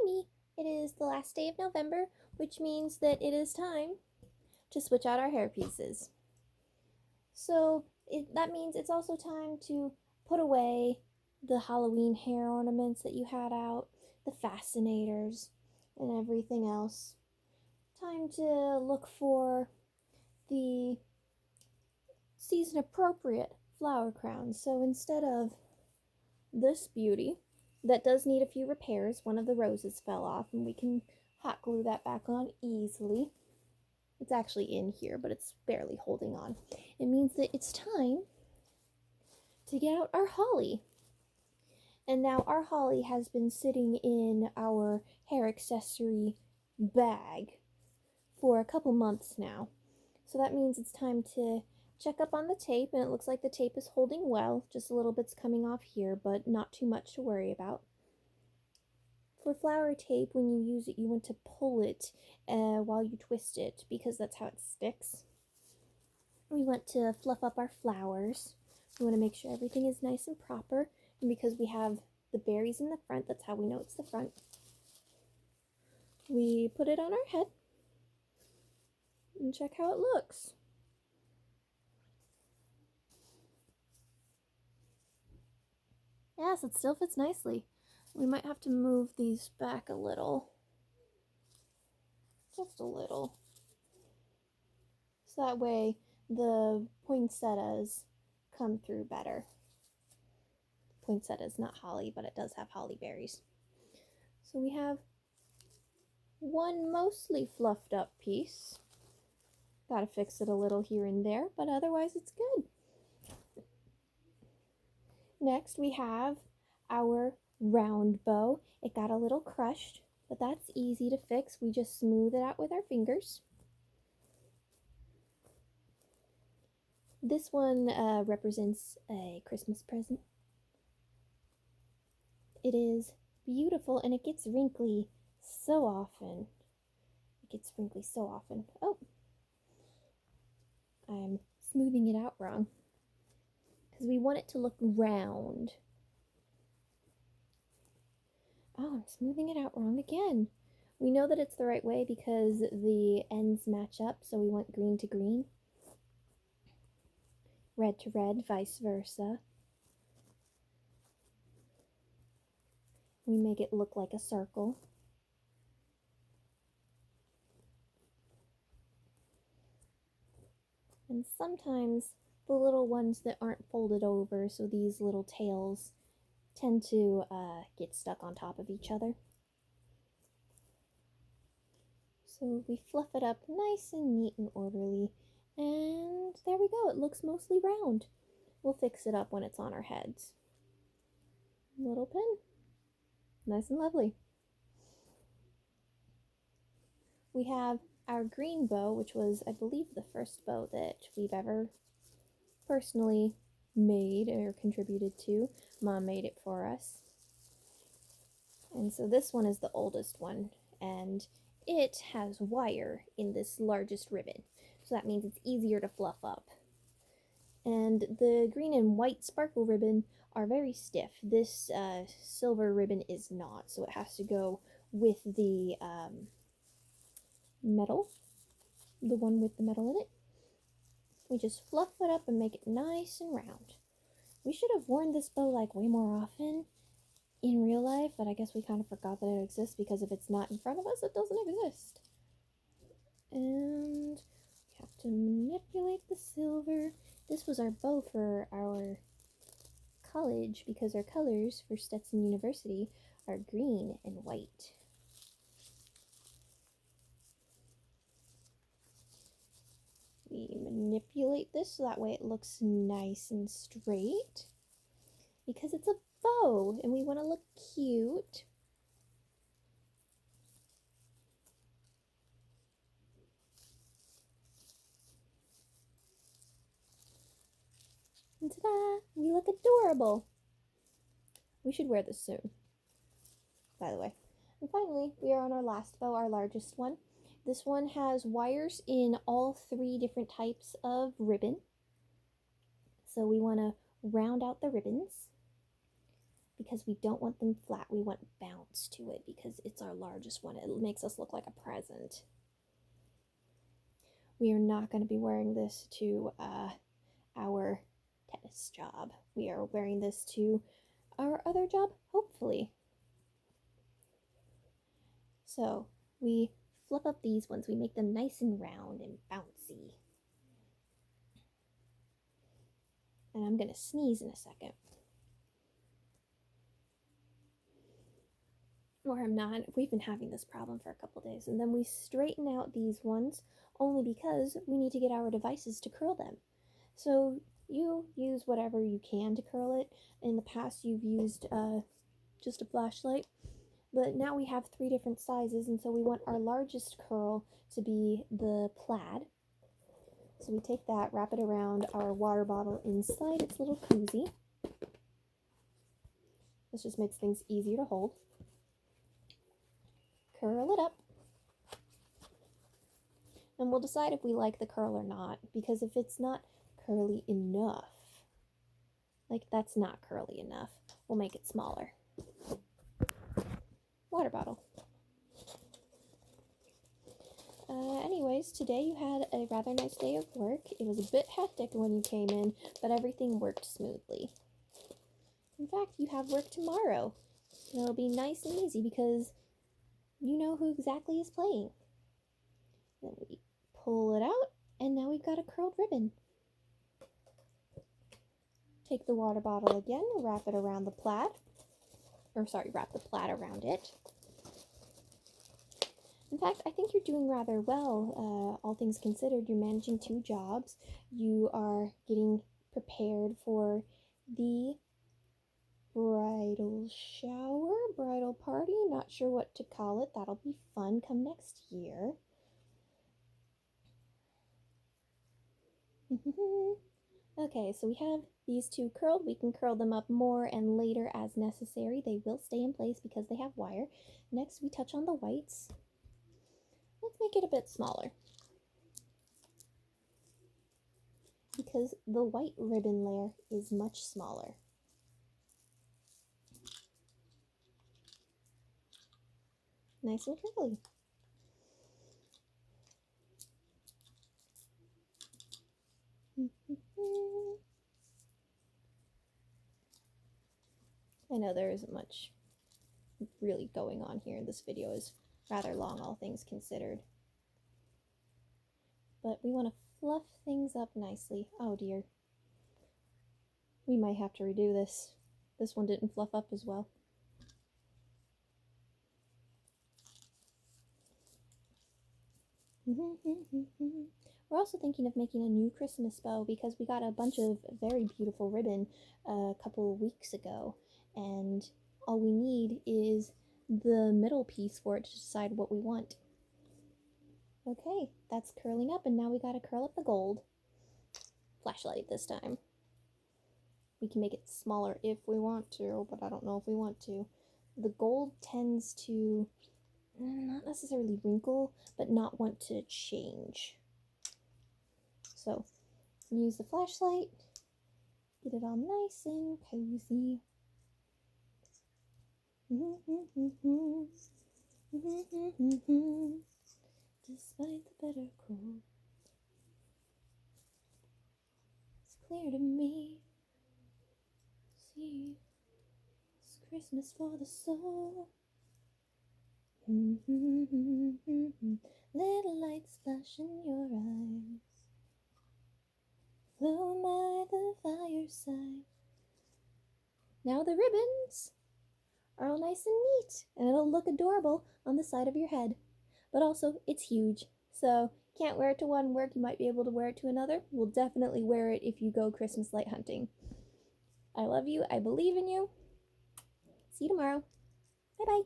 Amy. It is the last day of November, which means that it is time to switch out our hair pieces. So that means it's also time to put away the Halloween hair ornaments that you had out, the fascinators, and everything else. Time to look for the season appropriate flower crowns. So instead of this beauty that does need a few repairs, one of the roses fell off and we can hot glue that back on easily. It's actually in here, but it's barely holding on. It means that it's time to get out our holly. And now our holly has been sitting in our hair accessory bag for a couple months now. So that means it's time to check up on the tape, and it looks like the tape is holding well. Just a little bit's coming off here, but not too much to worry about. For flower tape, when you use it, you want to pull it while you twist it, because that's how it sticks. We want to fluff up our flowers. We want to make sure everything is nice and proper, and because we have the berries in the front, that's how we know it's the front. We put it on our head and check how it looks. Yes, it still fits nicely. We might have to move these back a little. Just a little. So that way the poinsettias come through better. Poinsettia is not holly, but it does have holly berries. So we have one mostly fluffed up piece. Gotta fix it a little here and there, but otherwise it's good. Next we have our round bow. It got a little crushed, but that's easy to fix. We just smooth it out with our fingers. This one represents a Christmas present. It is beautiful, and it gets wrinkly so often. Oh, I'm smoothing it out wrong, because we want it to look round. Oh, I'm smoothing it out wrong again. We know that it's the right way because the ends match up, so we want green to green, red to red, vice versa. We make it look like a circle. And sometimes the little ones that aren't folded over, so these little tails, tend to get stuck on top of each other. So we fluff it up nice and neat and orderly, and there we go. It looks mostly round. We'll fix it up when it's on our heads. Little pin. Nice and lovely. We have our green bow, which was, I believe, the first bow that we've ever personally made or contributed to. Mom made it for us. And so this one is the oldest one, and it has wire in this largest ribbon. So that means it's easier to fluff up. And the green and white sparkle ribbon are very stiff. This silver ribbon is not, so it has to go with the metal, the one with the metal in it. We just fluff it up and make it nice and round. We should have worn this bow like way more often in real life, but I guess we kind of forgot that it exists, because if it's not in front of us, it doesn't exist. And we have to manipulate the silver. This was our bow for our college, because our colors for Stetson University are green and white. We manipulate this so that way it looks nice and straight, because it's a bow and we want to look cute. And ta-da! We look adorable. We should wear this soon, by the way. And finally, we are on our last bow, our largest one. This one has wires in all 3 different types of ribbon. So we want to round out the ribbons, because we don't want them flat. We want bounce to it because it's our largest one. It makes us look like a present. We are not going to be wearing this to our tennis job. We are wearing this to our other job, hopefully. So we flip up these ones. We make them nice and round and bouncy. And I'm going to sneeze in a second. Or I'm not. We've been having this problem for a couple days. And then we straighten out these ones only because we need to get our devices to curl them. So you use whatever you can to curl it. In the past, you've used just a flashlight. But now we have 3 different sizes, and so we want our largest curl to be the plaid. So we take that, wrap it around our water bottle inside its little koozie. This just makes things easier to hold. Curl it up. And we'll decide if we like the curl or not, because if it's not curly enough, like that's not curly enough, we'll make it smaller. Water bottle. Anyways, today you had a rather nice day of work. It was a bit hectic when you came in, but everything worked smoothly. In fact, you have work tomorrow. It'll be nice and easy because you know who exactly is playing. Then we pull it out, and now we've got a curled ribbon. Take the water bottle again, wrap it around the plaid. Wrap the plaid around it. In fact, I think you're doing rather well, all things considered. You're managing 2 jobs. You are getting prepared for the bridal shower, bridal party. Not sure what to call it. That'll be fun come next year. Okay, so we have these 2 curled. We can curl them up more and later as necessary. They will stay in place because they have wire. Next, we touch on the whites. Let's make it a bit smaller, because the white ribbon layer is much smaller. Nice and curly. I know there isn't much really going on here. This video is rather long, all things considered. But we want to fluff things up nicely. Oh dear. We might have to redo this. This one didn't fluff up as well. We're also thinking of making a new Christmas bow because we got a bunch of very beautiful ribbon a couple weeks ago, and all we need is the middle piece for it to decide what we want. Okay, that's curling up, and now we gotta curl up the gold. Flashlight this time. We can make it smaller if we want to, but I don't know if we want to. The gold tends to not necessarily wrinkle, but not want to change. So, use the flashlight, get it all nice and cozy. Despite the bitter cold, it's clear to me. See, it's Christmas for the soul. Little lights flash in your eyes, flow by the fireside. Now the ribbons are all nice and neat, and it'll look adorable on the side of your head. But also, it's huge, so can't wear it to one work. You might be able to wear it to another. We'll definitely wear it if you go Christmas light hunting. I love you. I believe in you. See you tomorrow. Bye-bye.